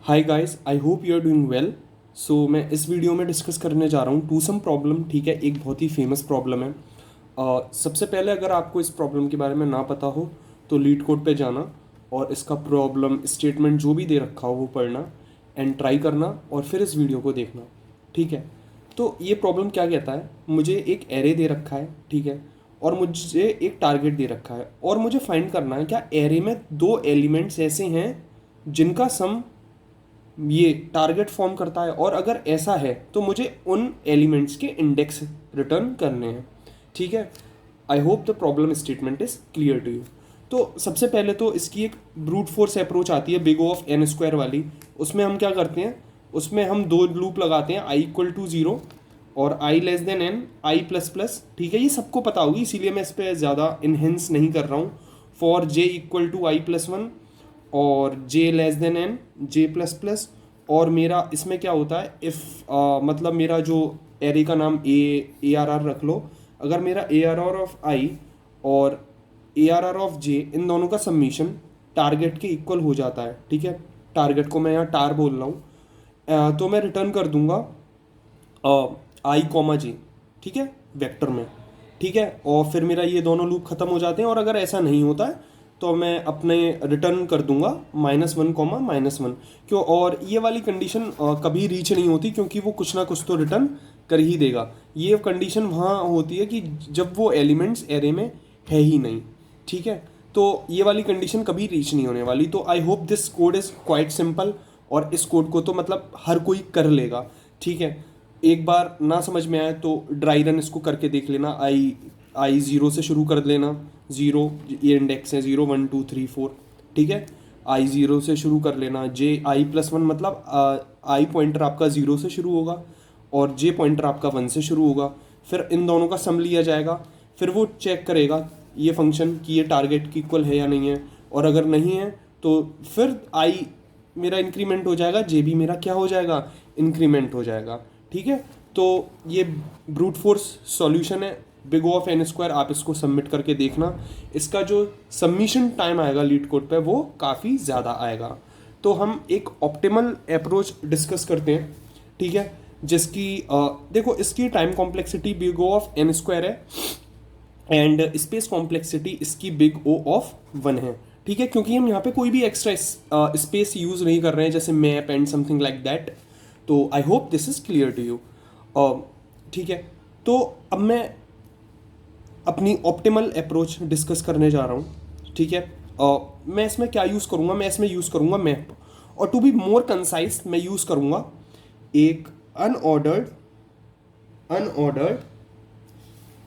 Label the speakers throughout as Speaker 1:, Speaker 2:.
Speaker 1: Hi guys, I hope you are doing well. So मैं इस video में discuss करने जा रहा हूँ टू सम प्रॉब्लम। ठीक है, एक बहुत ही फेमस प्रॉब्लम है। सबसे पहले अगर आपको इस प्रॉब्लम के बारे में ना पता हो तो लीड कोड पे जाना और इसका प्रॉब्लम स्टेटमेंट जो भी दे रखा हो वो पढ़ना एंड ट्राई करना और फिर इस वीडियो को देखना। ठीक है, तो ये प्रॉब्लम क्या कहता है, मुझे एक एरे दे रखा है। ठीक है, और मुझे एक टारगेट दे रखा है और मुझे फाइंड करना है क्या एरे में दो एलिमेंट्स ऐसे हैं जिनका सम ये टारगेट फॉर्म करता है, और अगर ऐसा है तो मुझे उन एलिमेंट्स के इंडेक्स रिटर्न करने हैं। ठीक है, I hope the problem statement is clear to you. तो सबसे पहले तो इसकी एक ब्रूट फोर्स अप्रोच आती है big O of N square वाली। उसमें हम क्या करते हैं, उसमें हम दो लूप लगाते हैं, आई इक्वल टू ज़ीरो और आई लेस देन एन आई प्लस प्लस। ठीक है, ये सबको पता होगी इसीलिए मैं इस पर ज़्यादा इनहेंस नहीं कर रहा हूँ। For j equal to i plus one और j less than n j plus plus. और मेरा इसमें क्या होता है, इफ़ मतलब मेरा जो एरे का नाम ए आर आर रख लो। अगर मेरा A R are of i और ए आर आर ऑफ जे, इन दोनों का सबमिशन टारगेट के इक्वल हो जाता है। ठीक है, टारगेट को मैं यहाँ टार बोल रहा हूँ। तो मैं रिटर्न कर दूंगा आई कॉमा जे। ठीक है, वेक्टर में। ठीक है, और फिर मेरा ये दोनों लूप खत्म हो जाते हैं। और अगर ऐसा नहीं होता है तो मैं अपने रिटर्न कर दूंगा minus one comma minus one. क्यों, और ये वाली कंडीशन कभी रीच नहीं होती क्योंकि वो कुछ ना कुछ तो रिटर्न कर ही देगा। ये कंडीशन वहाँ होती है कि जब वो एलिमेंट्स एरे में है ही नहीं। ठीक है, तो ये वाली कंडीशन कभी रीच नहीं होने वाली। तो I hope this code is quite simple, और इस कोड को तो मतलब हर कोई कर लेगा। ठीक है, एक बार ना समझ में आए तो ड्राई रन इसको करके देख लेना। आई ज़ीरो से शुरू कर लेना। ज़ीरो, ये इंडेक्स है, zero one two three four. ठीक है, आई ज़ीरो से शुरू कर लेना। जे आई प्लस वन मतलब आई पॉइंटर आपका ज़ीरो से शुरू होगा और जे पॉइंटर आपका वन से शुरू होगा। फिर इन दोनों का सम लिया जाएगा। फिर वो चेक करेगा ये फंक्शन कि ये टारगेट की इक्वल है या नहीं है, और अगर नहीं है तो फिर आई मेरा इंक्रीमेंट हो जाएगा, जे भी मेरा क्या हो जाएगा, इंक्रीमेंट हो जाएगा। ठीक है, तो ये ब्रूट फोर्स सॉल्यूशन है big O of N square. आप इसको सबमिट करके देखना, इसका जो सबमिशन टाइम आएगा लीड कोड पे वो काफ़ी ज़्यादा आएगा। तो हम एक ऑप्टिमल अप्रोच डिस्कस करते हैं। ठीक है, जिसकी देखो, इसकी time complexity big O of N square है एंड स्पेस कॉम्प्लेक्सिटी इसकी बिग ओ ऑफ वन है। ठीक है, क्योंकि हम यहाँ पे कोई भी एक्स्ट्रा स्पेस यूज़ नहीं कर रहे हैं जैसे map and something like that. तो I hope this is clear to you. ठीक है, तो अब मैं अपनी ऑप्टिमल अप्रोच डिस्कस करने जा रहा हूँ। ठीक है, मैं इसमें क्या यूज़ करूँगा, मैं इसमें यूज़ करूँगा मैप, और टू बी मोर कंसाइज मैं यूज़ करूँगा एक अनऑर्डर्ड अनऑर्डर्ड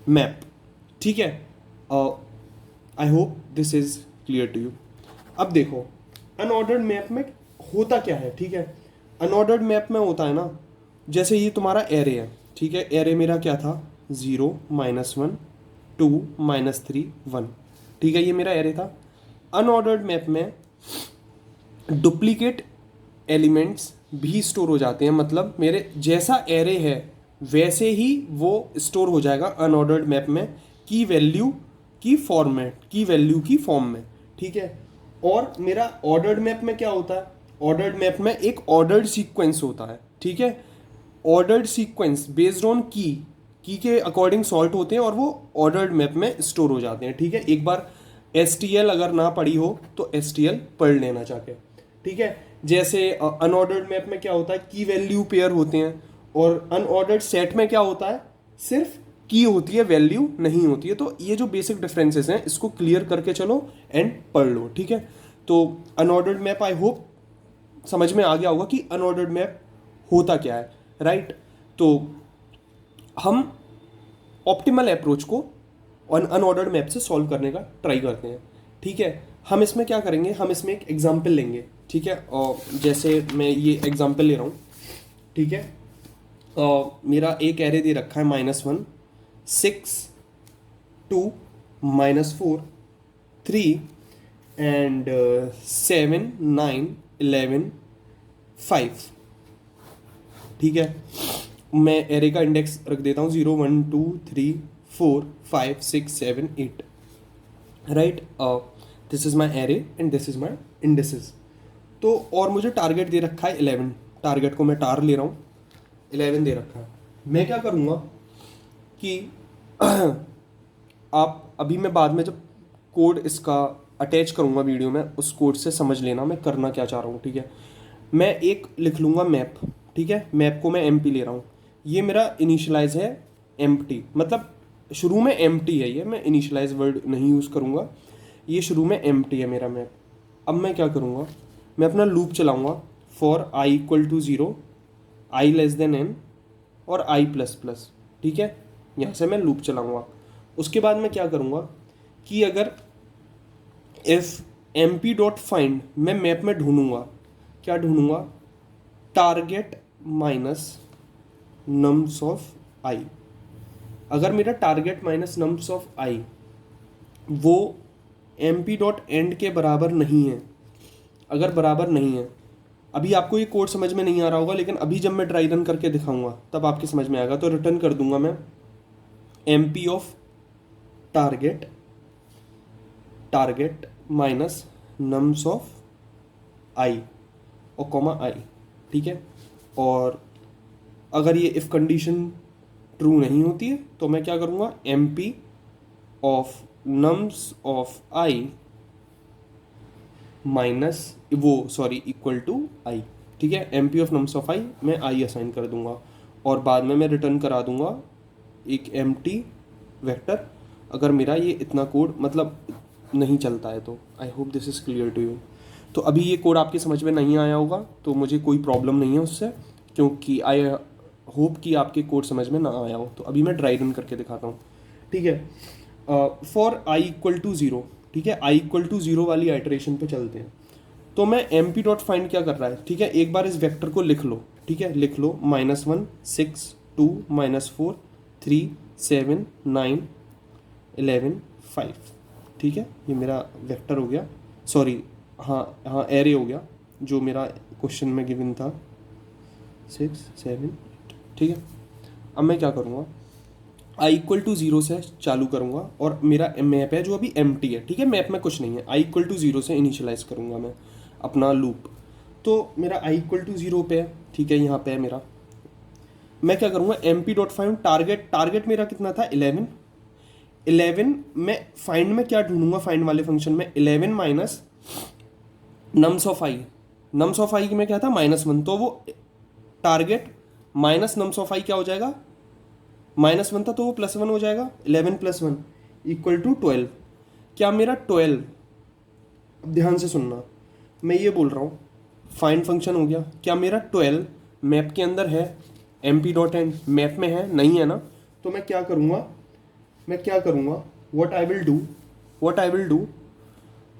Speaker 1: मैप। ठीक है, I hope this is clear to you. अब देखो, अनऑर्डर्ड मैप में होता क्या है। ठीक है, अनऑर्डर्ड मैप में होता है ना, जैसे ये तुम्हारा एरे है। ठीक है, एरे मेरा क्या था, zero minus one two minus three one. ठीक है, ये मेरा एरे था। अनऑर्डर्ड मैप में डुप्लीकेट एलिमेंट्स भी स्टोर हो जाते हैं, मतलब मेरे जैसा एरे है वैसे ही वो स्टोर हो जाएगा अनऑर्डर्ड मैप में, की वैल्यू की वैल्यू की फॉर्म में। ठीक है, और मेरा ऑर्डर्ड मैप में क्या होता है, ऑर्डर्ड मैप में एक ऑर्डर्ड सीक्वेंस होता है। ठीक है, ऑर्डर्ड सीक्वेंस बेस्ड ऑन की के अकॉर्डिंग सॉर्ट होते हैं और वो ऑर्डर्ड मैप में स्टोर हो जाते हैं। ठीक है, एक बार एस अगर ना पढ़ी हो तो एस पढ़ लेना जाके। ठीक है, जैसे अनऑर्डर्ड मैप में क्या होता है, की वैल्यू पेयर होते हैं, और अनऑर्डर्ड सेट में क्या होता है, सिर्फ की होती है, वैल्यू नहीं होती है। तो ये जो बेसिक डिफरेंसेस हैं इसको क्लियर करके चलो एंड पढ़ लो। ठीक है, तो अनऑर्डर्ड मैप आई होप समझ में आ गया होगा कि अनऑर्डर्ड मैप होता क्या है। राइट, तो हम ऑप्टिमल अप्रोच को अनऑर्डर्ड मैप से सॉल्व करने का ट्राई करते हैं। ठीक है, हम इसमें क्या करेंगे, हम इसमें एक एग्जाम्पल लेंगे। ठीक है, और जैसे मैं ये एग्जाम्पल ले रहा हूँ। ठीक है, मेरा एक एरे दे रखा है minus one six two minus four three and seven nine eleven five. ठीक है, मैं एरे का इंडेक्स रख देता हूँ zero one two three four five six seven eight. Right, this is my array and this is my indices. तो और मुझे टारगेट दे रखा है 11, टारगेट को मैं टार ले रहा हूँ, 11 दे रखा है। मैं क्या करूँगा कि आप अभी मैं बाद में जब कोड इसका अटैच करूँगा वीडियो में, उस कोड से समझ लेना मैं करना क्या चाह रहा हूँ, ठीक है। मैं एक लिख लूँगा मैप, ठीक है, मैप को मैं एम्प्टी ले रहा हूँ। ये मेरा इनिशियलाइज है एम्प्टी, मतलब शुरू में एम्प्टी है, ये मैं इनिशियलाइज वर्ड नहीं यूज़ करूँगा, ये शुरू में एम्प्टी है मेरा मैप। अब मैं क्या करूँगा, मैं अपना लूप चलाऊँगा for I equal to 0, I less than N और आई प्लस प्लस, ठीक है। यहाँ से मैं लूप चलाऊँगा। उसके बाद मैं क्या करूँगा कि अगर if M P dot find, मैं मैप में ढूंढूंगा, क्या ढूंढूंगा, target minus nums of I. अगर मेरा target minus nums of I वो एम पी डॉट एंड के बराबर नहीं है, अगर बराबर नहीं है, अभी आपको ये कोड समझ में नहीं आ रहा होगा, लेकिन अभी जब मैं ड्राई रन करके दिखाऊंगा तब आपके समझ में आएगा। तो रिटर्न कर दूंगा मैं m P of target, target minus nums of i और कॉमा आई, ठीक है। और अगर ये इफ़ कंडीशन ट्रू नहीं होती है तो मैं क्या करूँगा, M P of nums of i minus वो सॉरी इक्वल टू आई, ठीक है। M P of nums of i मैं आई असाइन कर दूंगा और बाद में मैं रिटर्न करा दूंगा एक एम्प्टी वेक्टर, अगर मेरा ये इतना कोड मतलब नहीं चलता है तो। I hope this is clear to you. तो अभी ये कोड आपके समझ में नहीं आया होगा तो मुझे कोई प्रॉब्लम नहीं है उससे, क्योंकि आई होप कि आपके कोड समझ में ना आया हो। तो अभी मैं ड्राई रन करके दिखाता हूँ, ठीक है। फॉर आई इक्वल टू 0, ठीक है, आई इक्वल टू 0 वाली आइटरेशन पे चलते हैं। तो मैं एम पी डॉट फाइंड क्या कर रहा है, ठीक है, एक बार इस वेक्टर को लिख लो, ठीक है, लिख लो -1 6 2 -4 3 7 9 11 5, ठीक है। ये मेरा वेक्टर हो गया, सॉरी हाँ एरे हो गया जो मेरा क्वेश्चन में गिवन था 6 7 8, ठीक है। अब मैं क्या करूँगा, आई इक्वल टू 0 से चालू करूँगा और मेरा मैप है जो अभी एम्प्टी है, ठीक है, मैप में कुछ नहीं है। आई इक्वल टू 0 से इनिशियलाइज करूँगा मैं अपना लूप। तो मेरा आई इक्वल टू 0 पे है, ठीक है, यहाँ पे है मेरा। मैं क्या करूँगा, M P dot find target, target मेरा कितना था 11, 11 मैं फाइंड में क्या ढूंढूंगा, फाइंड वाले फंक्शन में 11 minus nums of I, nums of i में क्या था -1, तो वो target minus nums of i क्या हो जाएगा, -1 था तो वो +1 हो जाएगा, 11 + 1 इक्वल टू 12। क्या मेरा 12, अब ध्यान से सुनना, मैं ये बोल रहा हूँ फाइंड फंक्शन हो गया, क्या मेरा 12 मैप के अंदर है, M P dot end map में है, नहीं है ना। तो मैं क्या करूँगा, व्हाट आई विल डू,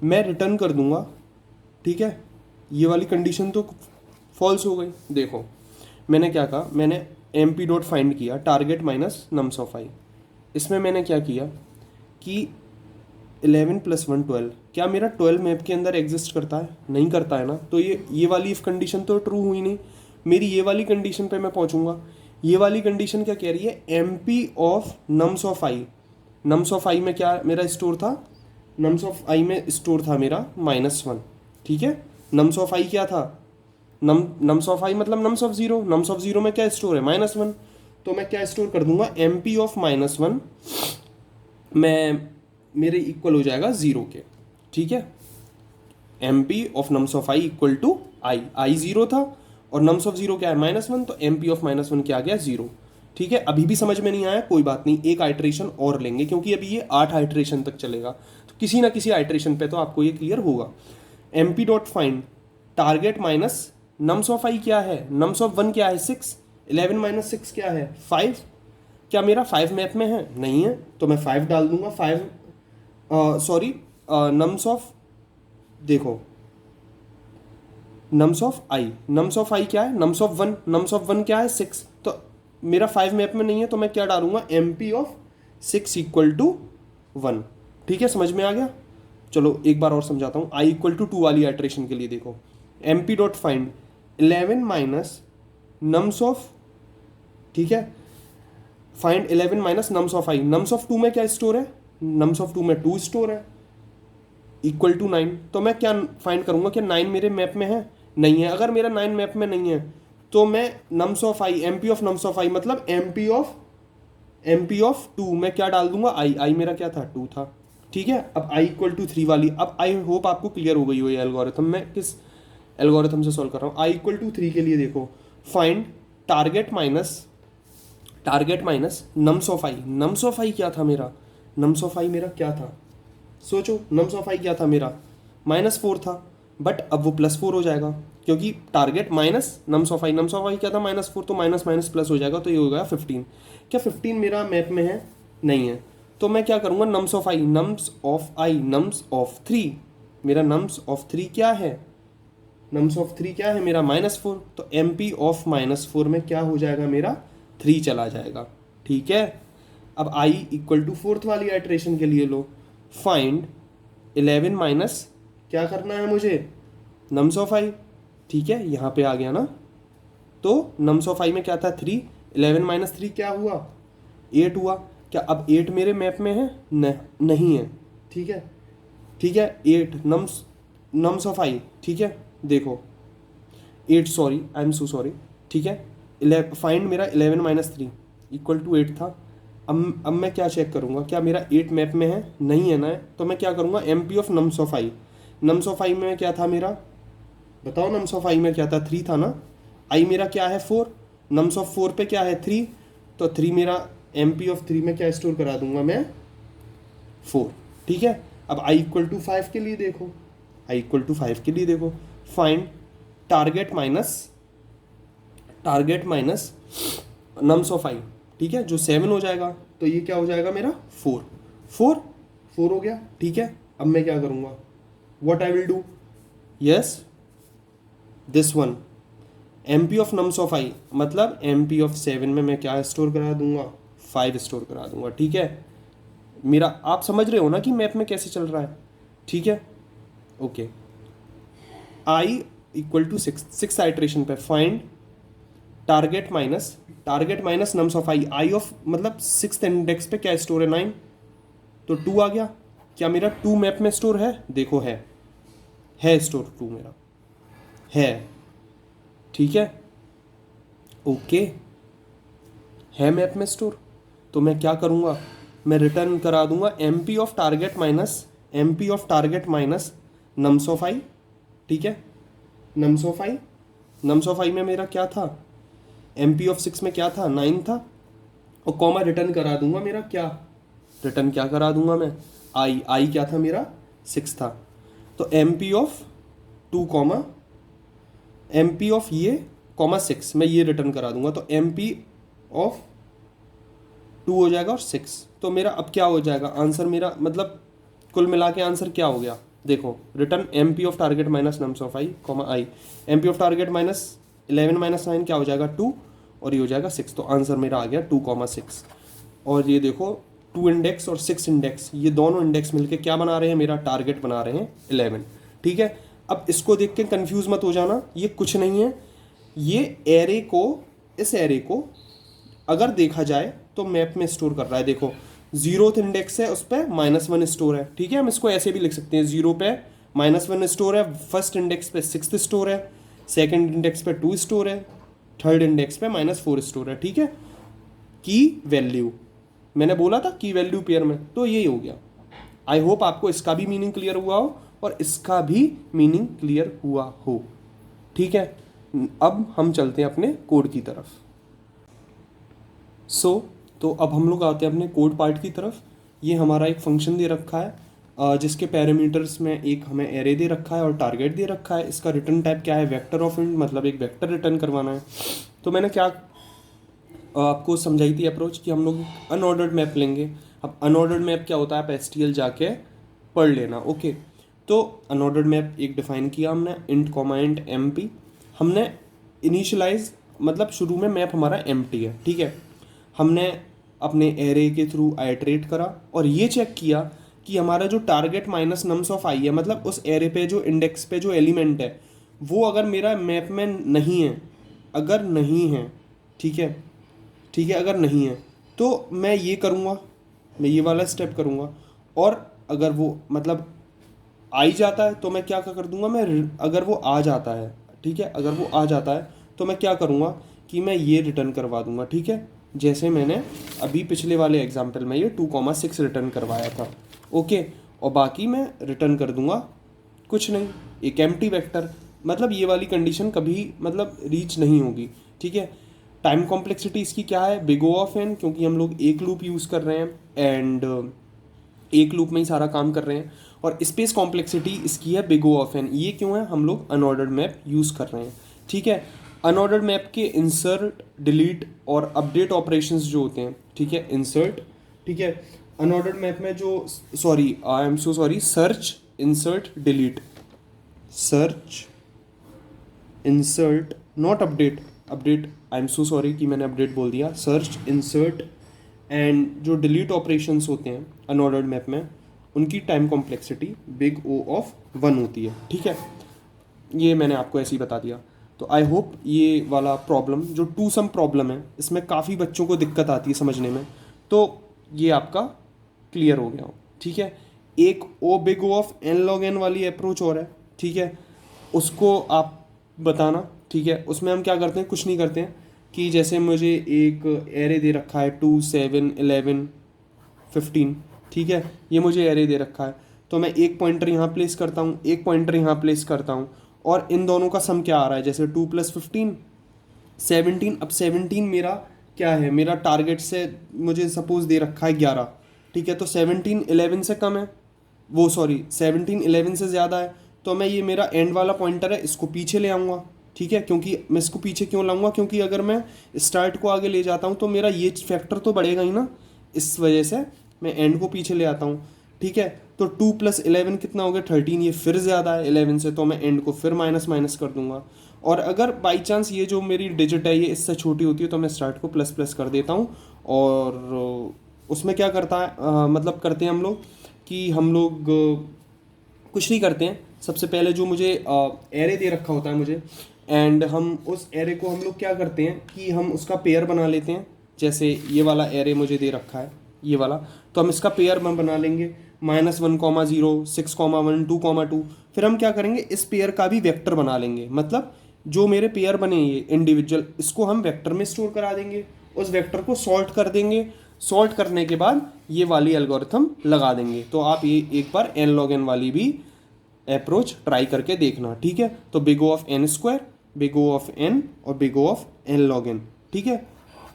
Speaker 1: मैं रिटर्न कर दूंगा, ठीक है। ये वाली कंडीशन तो फॉल्स हो गई। देखो मैंने क्या कहा, मैंने एम पी डॉट फाइंड किया टारगेट माइनस नम्स ऑफ आई, इसमें मैंने क्या किया कि 11 + 1 12, क्या मेरा 12 मैप के अंदर एग्जिस्ट करता है, नहीं करता है ना। तो ये वाली इफ कंडीशन तो ट्रू हुई नहीं, मेरी ये वाली कंडीशन पे मैं पहुंचूंगा। ये वाली कंडीशन क्या कह रही है, M P of nums of I, nums of i में क्या मेरा स्टोर था, नम्स ऑफ आई में स्टोर था मेरा -1, ठीक है। नम्स ऑफ आई क्या था, नम्स ऑफ आई मतलब नम्स ऑफ 0, नम्स ऑफ 0 में क्या स्टोर है -1, तो मैं क्या स्टोर कर दूंगा, एम पी ऑफ -1 मैं मेरे इक्वल हो जाएगा 0 के, ठीक है। M P of nums of i equal to i 0 था और नम्स ऑफ 0 क्या है -1, तो एम पी ऑफ -1 क्या आ गया 0, ठीक है। अभी भी समझ में नहीं आया, कोई बात नहीं, एक आइट्रेशन और लेंगे क्योंकि अभी ये 8 आइट्रेशन तक चलेगा, तो किसी ना किसी आइट्रेशन पे तो आपको ये क्लियर होगा। M P dot find target minus nums of i क्या है, नम्स ऑफ 1 क्या है 6, 11 - 6 क्या है 5, क्या मेरा 5 मैप में है, नहीं है, तो मैं 5 डाल दूंगा। 5 सॉरी नम्स ऑफ, देखो नम्स ऑफ आई क्या है, नम्स ऑफ 1, नम्स ऑफ 1 क्या है 6, तो मेरा 5 मैप में नहीं है, तो मैं क्या डालूंगा, M P of 6 equal to 1, ठीक है। समझ में आ गया, चलो एक बार और समझाता हूँ। आई इक्वल टू 2 वाली आइट्रेशन के लिए देखो, M P dot find 11 minus nums of, ठीक है, find 11 minus nums of I, nums of 2 में क्या स्टोर है, नम्स ऑफ 2 में 2 स्टोर है, इक्वल टू 9, तो मैं क्या फाइंड करूंगा कि 9 मेरे मैप में है, नहीं है। अगर मेरा 9 मैप में नहीं है तो मैं nums of i, mp of nums of i मतलब एमपी ऑफ 2 मैं क्या डाल दूंगा, आई मेरा क्या था 2 था। ठीक है, अब आई इक्वल टू 3 वाली, अब आई होप आपको क्लियर हो गई हो ये एल्गोरिथम, मैं किस एल्गोरिथम से सॉल्व कर रहा हूँ। आई इक्वल टू 3 के लिए देखो, find target minus nums of I. Nums of i क्या था मेरा, नम्स ऑफ आई मेरा क्या था, सोचो नम्स ऑफ आई क्या था मेरा, -4 था, बट अब वो +4 हो जाएगा क्योंकि target minus nums of I, nums of i क्या था -4, तो माइनस माइनस प्लस हो जाएगा, तो ये हो गया 15। क्या 15 मेरा मैप में है, नहीं है, तो मैं क्या करूँगा, nums of I, nums of 3, मेरा नम्स ऑफ 3 क्या है, नम्स ऑफ 3 क्या है मेरा -4, तो एम पी ऑफ -4 में क्या हो जाएगा मेरा 3 चला जाएगा। ठीक है, अब आई इक्वल टू 4th वाली आइट्रेशन के लिए लो, फाइंड 11 माइनस क्या करना है मुझे, नम्स ऑफ आई। ठीक है, यहाँ पे आ गया ना, तो नम्स ऑफ आई में क्या था 3, 11 माइनस 3 क्या हुआ 8 हुआ। क्या अब 8 मेरे मैप में है, नहीं है। ठीक है, ठीक है, 8 नम्स ऑफ आई। ठीक है, देखो 8, sorry I am so sorry. ठीक है, फाइंड मेरा 11 माइनस 3 इक्वल टू 8 था। अब मैं क्या चेक करूँगा, क्या मेरा 8 मैप में है, नहीं है ना, तो मैं क्या करूँगा, M P of nums of I. Nums of i में क्या था मेरा, बताओ, नम्स ऑफ आई में क्या था 3 था ना, आई मेरा क्या है 4, नम्स ऑफ 4 पे क्या है 3, तो 3 मेरा एम पी ऑफ 3 में क्या स्टोर करा दूंगा मैं 4। ठीक है, अब आई इक्वल टू 5 के लिए देखो, आई इक्वल टू 5 के लिए देखो, find target minus nums of i. ठीक है, जो 7 हो जाएगा, तो ये क्या हो जाएगा मेरा 4 4 4 हो गया। ठीक है, अब मैं क्या करूँगा, what I will do, yes this one, m P of nums of i मतलब एम पी ऑफ 7 में मैं क्या स्टोर करा दूंगा, 5 स्टोर करा दूंगा। ठीक है, मेरा आप समझ रहे हो ना कि मैप में कैसे चल रहा है। ठीक है, okay, i equal to 6 iteration पे find target minus nums of i, i of मतलब 6th इंडेक्स पे क्या स्टोर है 9, तो 2 आ गया। क्या मेरा 2 मैप में स्टोर है, देखो है स्टोर 2 मेरा है। ठीक है, ओके, है मैप में स्टोर, तो मैं क्या करूँगा, मैं रिटर्न करा दूंगा m P of target minus nums of i. ठीक है, नम्स ऑफ आई में मेरा क्या था, एम पी ऑफ 6 में क्या था 9 था, और कॉमा रिटर्न करा दूंगा मेरा क्या, रिटर्न क्या करा दूंगा मैं, आई क्या था मेरा 6 था, तो M P of 2 comma M P of ये कॉमा 6 मैं ये रिटर्न करा दूंगा, तो एम पी ऑफ 2 हो जाएगा और 6, तो मेरा अब क्या हो जाएगा आंसर, मेरा मतलब कुल मिला के आंसर क्या हो गया, देखो return M P of target minus nums of I comma I, M P of target minus 11 minus 9 क्या हो जाएगा 2, और ये हो जाएगा 6, तो आंसर मेरा आ गया 2,6। और ये देखो 2 इंडेक्स और 6 इंडेक्स, ये दोनों इंडेक्स मिलके क्या बना रहे हैं, मेरा टारगेट बना रहे हैं 11। ठीक है, अब इसको देख के कंफ्यूज मत हो जाना, ये कुछ नहीं है, ये एरे को, इस एरे को अगर देखा जाए तो मैप में स्टोर कर रहा है। देखो 0th इंडेक्स है, उस पर -1 स्टोर है। ठीक है, हम इसको ऐसे भी लिख सकते हैं, 0 पे -1 स्टोर है, फर्स्ट इंडेक्स पे 6th स्टोर है, सेकंड इंडेक्स पे 2 स्टोर है, थर्ड इंडेक्स पे -4 स्टोर है। ठीक है, की वैल्यू मैंने बोला था की वैल्यू पेयर में, तो यही हो गया। आई होप आपको इसका भी मीनिंग क्लियर हुआ हो और इसका भी मीनिंग क्लियर हुआ हो। ठीक है, अब हम चलते हैं अपने कोड की तरफ। तो अब हम लोग आते हैं अपने कोड पार्ट की तरफ। ये हमारा एक फंक्शन दे रखा है जिसके पैरामीटर्स में एक हमें एरे दे रखा है और टारगेट दे रखा है। इसका रिटर्न टाइप क्या है, वेक्टर ऑफ इंट, मतलब एक वेक्टर रिटर्न करवाना है। तो मैंने क्या आपको समझाई थी अप्रोच कि हम लोग अनऑर्डर्ड मैप लेंगे। अब अनऑर्डर्ड मैप क्या होता है, आप एसटीएल जाके पढ़ लेना। ओके, तो अनऑर्डर्ड मैप एक डिफाइन किया हमने, int comma int M P. हमने इनिशियलाइज मतलब शुरू में मैप हमारा एम्प्टी है। ठीक है, हमने अपने एरे के थ्रू आइटरेट करा और ये चेक किया कि हमारा जो टारगेट माइनस नम्स ऑफ आई है, मतलब उस एरे पे जो इंडेक्स पे जो एलिमेंट है वो अगर मेरा मैप में नहीं है, अगर नहीं है, ठीक है, ठीक है, अगर नहीं है तो मैं ये करूँगा, मैं ये वाला स्टेप करूँगा। और अगर वो मतलब आ ही जाता है तो मैं क्या कर दूंगा, मैं अगर वो आ जाता है, ठीक है। अगर वो आ जाता है तो मैं क्या करूँगा कि मैं ये रिटर्न करवा दूंगा, ठीक है। जैसे मैंने अभी पिछले वाले एग्जाम्पल में ये 2,6 रिटर्न करवाया था, ओके। और बाकी मैं रिटर्न कर दूंगा कुछ नहीं, एक एम्प्टी वेक्टर। मतलब ये वाली कंडीशन कभी मतलब रीच नहीं होगी, ठीक है। टाइम कॉम्प्लेक्सिटी इसकी क्या है, बिग ओ ऑफ एन, क्योंकि हम लोग एक लूप यूज़ कर रहे हैं एंड एक लूप में ही सारा काम कर रहे हैं। और स्पेस कॉम्प्लेक्सिटी इसकी है बिग ओ ऑफ एन। ये क्यों है, हम लोग अनऑर्डर्ड मैप यूज़ कर रहे हैं, ठीक है। अनऑर्डर्ड मैप के इंसर्ट, डिलीट और अपडेट ऑपरेशंस जो होते हैं, ठीक है, इंसर्ट, ठीक है। अनऑर्डर्ड मैप में जो, sorry I am so sorry, search, insert, delete, search, insert, not update, update, I am so sorry कि मैंने अपडेट बोल दिया, सर्च, इंसर्ट एंड जो डिलीट ऑपरेशंस होते हैं अनऑर्डर्ड मैप में, उनकी time complexity big O of 1 होती है, ठीक है। ये मैंने आपको ऐसे ही बता दिया। तो आई होप ये वाला प्रॉब्लम जो टू सम प्रॉब्लम है, इसमें काफ़ी बच्चों को दिक्कत आती है समझने में, तो ये आपका क्लियर हो गया हो, ठीक है। एक O big O of n log n वाली अप्रोच और है, ठीक है, उसको आप बताना, ठीक है। उसमें हम क्या करते हैं, कुछ नहीं करते हैं कि जैसे मुझे एक एरे दे रखा है 2, 7, 11, 15, ठीक है, ये मुझे एरे दे रखा है, तो मैं एक पॉइंटर यहाँ प्लेस करता हूँ, एक पॉइंटर यहाँ प्लेस करता हूँ, और इन दोनों का सम क्या आ रहा है, जैसे 2 + 15 17। अब 17 मेरा क्या है, मेरा टारगेट से मुझे सपोज दे रखा है 11, ठीक है। तो 17 11 से कम है, वो सॉरी 17 11 से ज़्यादा है, तो मैं ये मेरा एंड वाला पॉइंटर है इसको पीछे ले आऊँगा, ठीक है। क्योंकि मैं इसको पीछे क्यों लाऊंगा, क्योंकि अगर मैं स्टार्ट को आगे ले जाता हूँ तो मेरा ये फैक्टर तो बढ़ेगा ही ना, इस वजह से मैं एंड को पीछे ले आता हूँ, ठीक है। तो 2 + 11 कितना हो गया, 13, ये फिर ज़्यादा है 11 से, तो मैं एंड को फिर माइनस माइनस कर दूंगा। और अगर बाई चांस ये जो मेरी डिजिट है ये इससे छोटी होती है तो मैं स्टार्ट को प्लस प्लस कर देता हूँ। और उसमें क्या करता है, मतलब करते हैं हम लोग कि हम लोग कुछ नहीं करते हैं। सबसे पहले जो मुझे एरे दे रखा होता है मुझे, एंड हम उस एरे को हम लोग क्या करते हैं कि हम उसका पेयर बना लेते हैं। जैसे ये वाला एरे मुझे दे रखा है, ये वाला, तो हम इसका पेयर बना लेंगे, -1, 0, 6, 1, 2, 2। फिर हम क्या करेंगे, इस पेयर का भी वेक्टर बना लेंगे। मतलब जो मेरे पेयर बने ये इंडिविजुअल, इसको हम वेक्टर में स्टोर करा देंगे, उस वेक्टर को सॉर्ट कर देंगे। सॉर्ट करने के बाद ये वाली एल्गोरिथम लगा देंगे। तो आप ये एक बार एन लॉग एन वाली भी अप्रोच ट्राई करके देखना, ठीक है। तो big O of N square, big O of n और big O of n log n, ठीक है।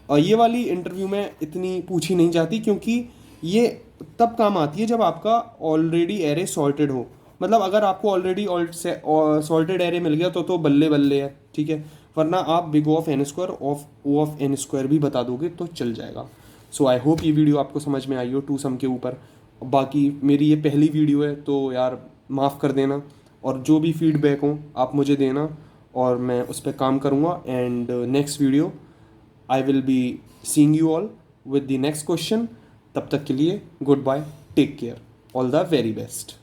Speaker 1: और ये वाली इंटरव्यू में इतनी पूछी नहीं जाती, क्योंकि ये तब काम आती है जब आपका ऑलरेडी एरे सॉर्टेड हो। मतलब अगर आपको ऑलरेडी सॉर्टेड एरे मिल गया तो बल्ले बल्ले है, ठीक है। वरना आप big O of N square of O of N square भी बता दोगे तो चल जाएगा। सो आई होप ये वीडियो आपको समझ में आई हो टू सम के ऊपर। बाकी मेरी ये पहली वीडियो है तो यार माफ़ कर देना, और जो भी फीडबैक हो आप मुझे देना और मैं उस पर काम करूँगा। And next video I will be seeing you all with the next question. तब तक के लिए good bye, take care, all the very best.